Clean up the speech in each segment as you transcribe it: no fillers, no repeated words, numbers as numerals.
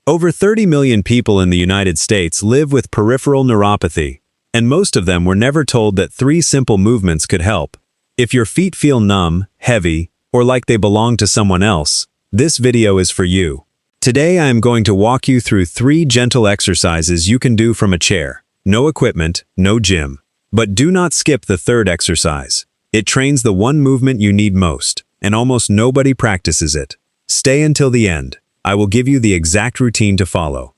Over 30 million people in the United States live with peripheral neuropathy, and most of them were never told that 3 simple movements could help. If your feet feel numb, heavy, or like they belong to someone else, this video is for you. Today I am going to walk you through 3 gentle exercises you can do from a chair. No equipment, no gym. But do not skip the 3rd exercise. It trains the one movement you need most, and almost nobody practices it. Stay until the end. I will give you the exact routine to follow.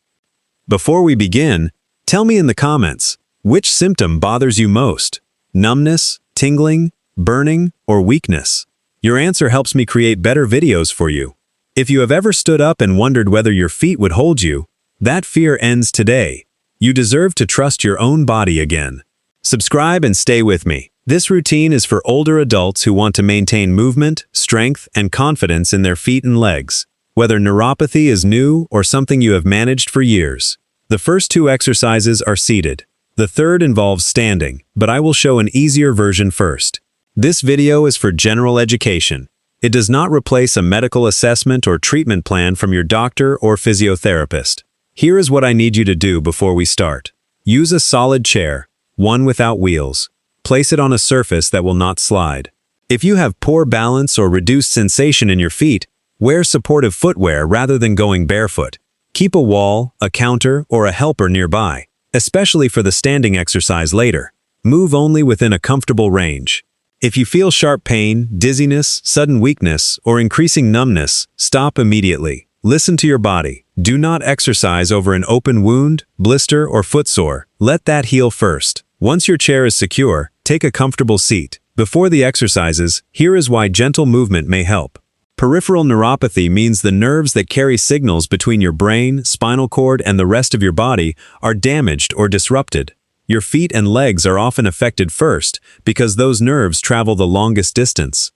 Before we begin, tell me in the comments, which symptom bothers you most? Numbness, tingling, burning, or weakness? Your answer helps me create better videos for you. If you have ever stood up and wondered whether your feet would hold you, that fear ends today. You deserve to trust your own body again. Subscribe and stay with me. This routine is for older adults who want to maintain movement, strength, and confidence in their feet and legs, whether neuropathy is new or something you have managed for years. The first 2 exercises are seated. The 3rd involves standing, but I will show an easier version first. This video is for general education. It does not replace a medical assessment or treatment plan from your doctor or physiotherapist. Here is what I need you to do before we start. Use a solid chair, one without wheels. Place it on a surface that will not slide. If you have poor balance or reduced sensation in your feet, wear supportive footwear rather than going barefoot. Keep a wall, a counter, or a helper nearby, especially for the standing exercise later. Move only within a comfortable range. If you feel sharp pain, dizziness, sudden weakness, or increasing numbness, stop immediately. Listen to your body. Do not exercise over an open wound, blister, or footsore. Let that heal first. Once your chair is secure, take a comfortable seat. Before the exercises, here is why gentle movement may help. Peripheral neuropathy means the nerves that carry signals between your brain, spinal cord, and the rest of your body are damaged or disrupted. Your feet and legs are often affected first because those nerves travel the longest distance.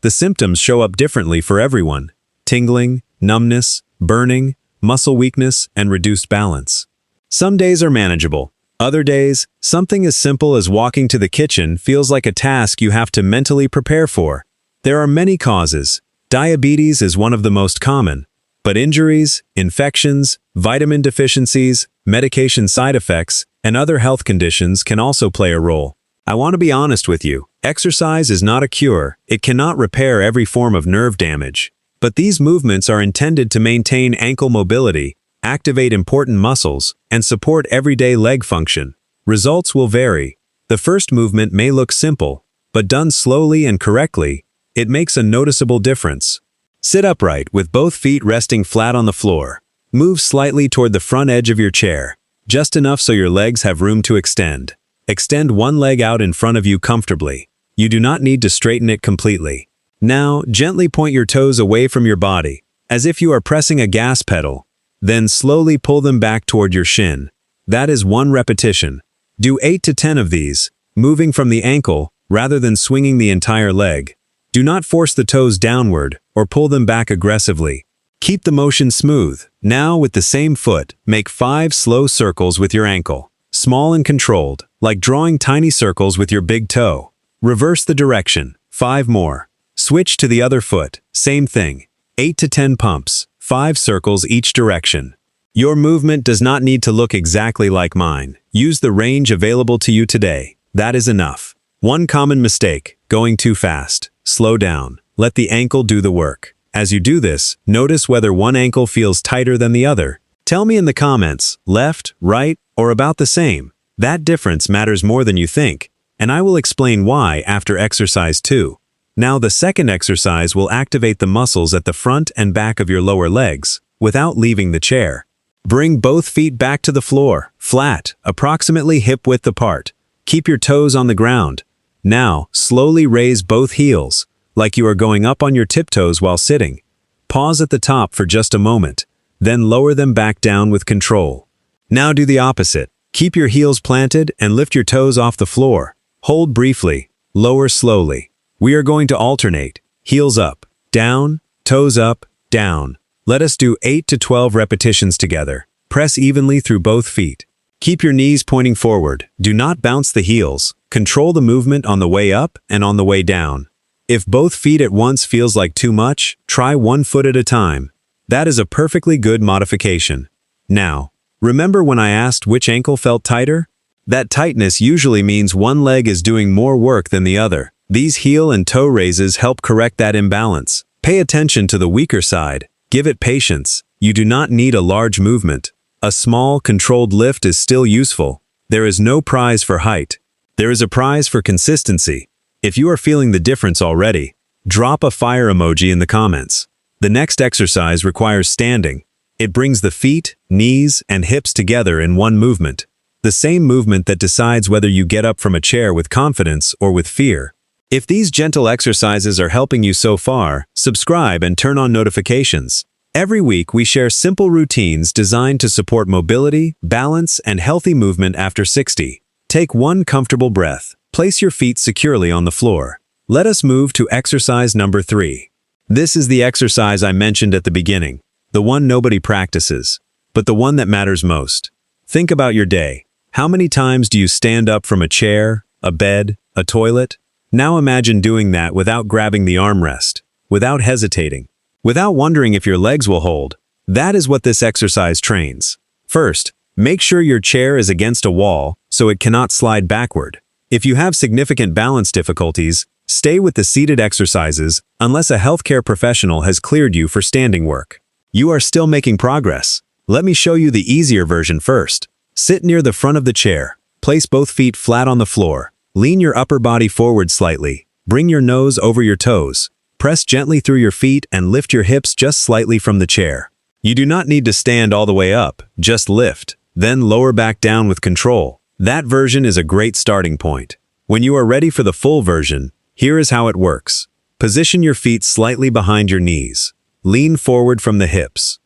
The symptoms show up differently for everyone: tingling, numbness, burning, muscle weakness, and reduced balance. Some days are manageable. Other days, something as simple as walking to the kitchen feels like a task you have to mentally prepare for. There are many causes. Diabetes is one of the most common, but injuries, infections, vitamin deficiencies, medication side effects, and other health conditions can also play a role. I want to be honest with you. Exercise is not a cure. It cannot repair every form of nerve damage. But these movements are intended to maintain ankle mobility, activate important muscles, and support everyday leg function. Results will vary. The first movement may look simple, but done slowly and correctly, it makes a noticeable difference. Sit upright with both feet resting flat on the floor. Move slightly toward the front edge of your chair, just enough so your legs have room to extend. Extend one leg out in front of you comfortably. You do not need to straighten it completely. Now, gently point your toes away from your body, as if you are pressing a gas pedal. Then slowly pull them back toward your shin. That is 1 repetition. Do 8 to 10 of these, moving from the ankle rather than swinging the entire leg. Do not force the toes downward or pull them back aggressively. Keep the motion smooth. Now, with the same foot, make 5 slow circles with your ankle. Small and controlled, like drawing tiny circles with your big toe. Reverse the direction. 5 more. Switch to the other foot. Same thing. 8 to 10 pumps. 5 circles each direction. Your movement does not need to look exactly like mine. Use the range available to you today. That is enough. One common mistake: going too fast. Slow down. Let the ankle do the work. As you do this, notice whether one ankle feels tighter than the other. Tell me in the comments, left, right, or about the same. That difference matters more than you think, and I will explain why after exercise 2. Now the second exercise will activate the muscles at the front and back of your lower legs, without leaving the chair. Bring both feet back to the floor, flat, approximately hip-width apart. Keep your toes on the ground. Now, slowly raise both heels, like you are going up on your tiptoes while sitting. Pause at the top for just a moment, then lower them back down with control. Now do the opposite. Keep your heels planted and lift your toes off the floor. Hold briefly, lower slowly. We are going to alternate. Heels up, down, toes up, down. Let us do 8 to 12 repetitions together. Press evenly through both feet. Keep your knees pointing forward. Do not bounce the heels. Control the movement on the way up and on the way down. If both feet at once feels like too much, try one foot at a time. That is a perfectly good modification. Now, remember when I asked which ankle felt tighter? That tightness usually means one leg is doing more work than the other. These heel and toe raises help correct that imbalance. Pay attention to the weaker side. Give it patience. You do not need a large movement. A small, controlled lift is still useful. There is no prize for height. There is a prize for consistency. If you are feeling the difference already, drop a fire emoji in the comments. The next exercise requires standing. It brings the feet, knees, and hips together in one movement. The same movement that decides whether you get up from a chair with confidence or with fear. If these gentle exercises are helping you so far, subscribe and turn on notifications. Every week we share simple routines designed to support mobility, balance, and healthy movement after 60. Take one comfortable breath. Place your feet securely on the floor. Let us move to exercise number 3. This is the exercise I mentioned at the beginning, the one nobody practices, but the one that matters most. Think about your day. How many times do you stand up from a chair, a bed, a toilet? Now imagine doing that without grabbing the armrest, without hesitating, without wondering if your legs will hold. That is what this exercise trains. First, make sure your chair is against a wall so it cannot slide backward. If you have significant balance difficulties, stay with the seated exercises unless a healthcare professional has cleared you for standing work. You are still making progress. Let me show you the easier version first. Sit near the front of the chair. Place both feet flat on the floor. Lean your upper body forward slightly. Bring your nose over your toes. Press gently through your feet and lift your hips just slightly from the chair. You do not need to stand all the way up, just lift, then lower back down with control. That version is a great starting point. When you are ready for the full version, here is how it works. Position your feet slightly behind your knees. Lean forward from the hips.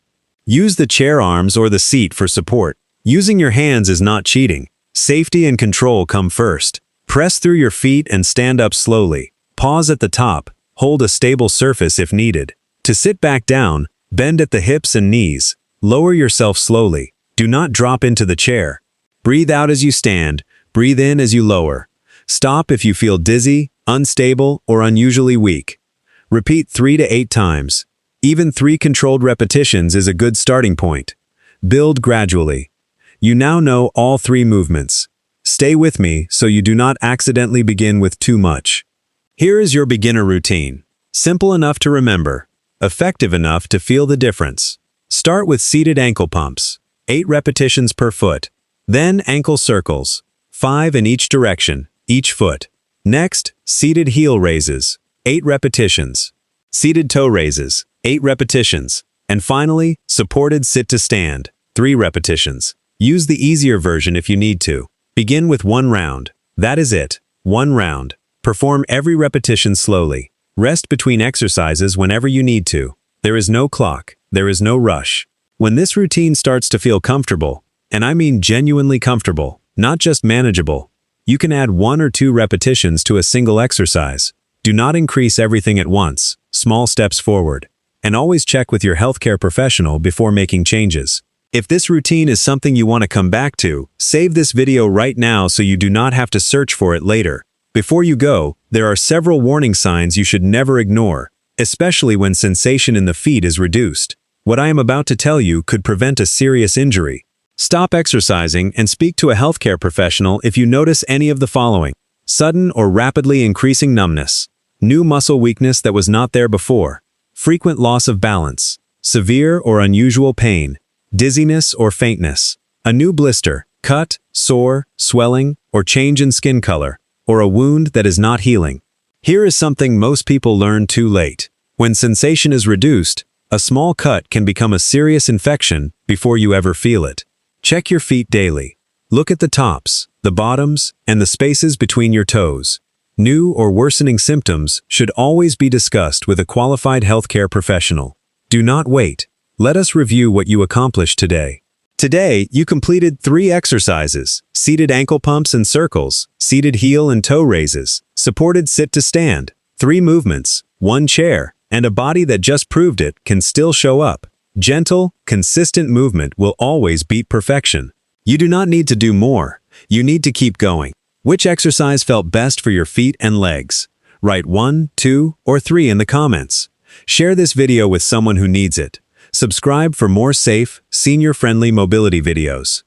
Use the chair arms or the seat for support. Using your hands is not cheating. Safety and control come first. Press through your feet and stand up slowly. Pause at the top. Hold a stable surface if needed. To sit back down, bend at the hips and knees. Lower yourself slowly. Do not drop into the chair. Breathe out as you stand. Breathe in as you lower. Stop if you feel dizzy, unstable, or unusually weak. Repeat 3 to 8 times. Even 3 controlled repetitions is a good starting point. Build gradually. You now know all 3 movements. Stay with me so you do not accidentally begin with too much. Here is your beginner routine. Simple enough to remember, effective enough to feel the difference. Start with seated ankle pumps, 8 repetitions per foot. Then ankle circles, 5 in each direction, each foot. Next, seated heel raises, 8 repetitions. Seated toe raises, 8 repetitions. And finally, supported sit to stand, 3 repetitions. Use the easier version if you need to. Begin with 1 round. That is it, 1 round. Perform every repetition slowly. Rest between exercises whenever you need to. There is no clock. There is no rush. When this routine starts to feel comfortable, and I mean genuinely comfortable, not just manageable, you can add 1 or 2 repetitions to a single exercise. Do not increase everything at once. Small steps forward. And always check with your healthcare professional before making changes. If this routine is something you want to come back to, save this video right now so you do not have to search for it later. Before you go, there are several warning signs you should never ignore, especially when sensation in the feet is reduced. What I am about to tell you could prevent a serious injury. Stop exercising and speak to a healthcare professional if you notice any of the following: sudden or rapidly increasing numbness, new muscle weakness that was not there before, frequent loss of balance, severe or unusual pain, dizziness or faintness, a new blister, cut, sore, swelling, or change in skin color, or a wound that is not healing. Here is something most people learn too late. When sensation is reduced, a small cut can become a serious infection before you ever feel it. Check your feet daily. Look at the tops, the bottoms, and the spaces between your toes. New or worsening symptoms should always be discussed with a qualified healthcare professional. Do not wait. Let us review what you accomplished today. Today, you completed 3 exercises: seated ankle pumps and circles, seated heel and toe raises, supported sit to stand, 3 movements, 1 chair, and a body that just proved it can still show up. Gentle, consistent movement will always beat perfection. You do not need to do more. You need to keep going. Which exercise felt best for your feet and legs? Write 1, 2, or 3 in the comments. Share this video with someone who needs it. Subscribe for more safe, senior-friendly mobility videos.